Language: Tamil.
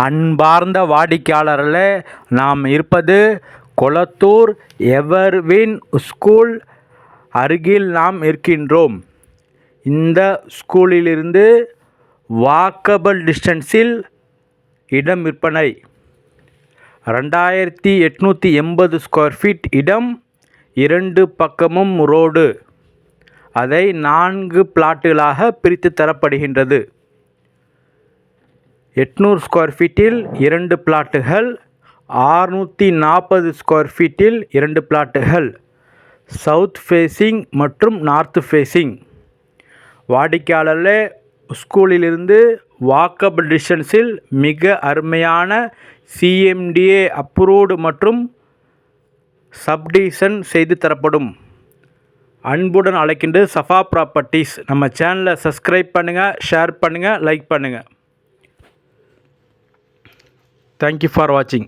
அன்பார்ந்த வாடிக்கையாளர்களே, நாம் இருப்பது கொளத்தூர் எவர்வின் ஸ்கூல் அருகில் நாம் இருக்கின்றோம். இந்த ஸ்கூலிலிருந்து வாக்கபிள் டிஸ்டன்ஸில் இடம் விற்பனை. 2880 ஸ்கொயர் ஃபீட் இடம், 2 பக்கமும் ரோடு. அதை 4 பிளாட்டுகளாக பிரித்து தரப்படுகின்றது. 800 ஸ்கொயர் ஃபீட்டில் 2 பிளாட்டுகள், 640 ஸ்கொயர் ஃபீட்டில் 2 பிளாட்டுகள், சவுத் ஃபேஸிங் மற்றும் நார்த் ஃபேஸிங். வாடிக்கையாளர்களே, ஸ்கூலிலிருந்து வாக்கபிள் டிஸ்டன்ஸில் மிக அருமையான CMDA அப்ரூவ்டு மற்றும் சப்டிவிஷன் செய்து தரப்படும். அன்புடன் அழைக்கின்றது சஃபா ப்ராப்பர்ட்டிஸ். நம்ம சேனலை சப்ஸ்கிரைப் பண்ணுங்கள், ஷேர் பண்ணுங்கள், லைக் பண்ணுங்கள். தேங்க்யூ ஃபார் வாட்சிங்.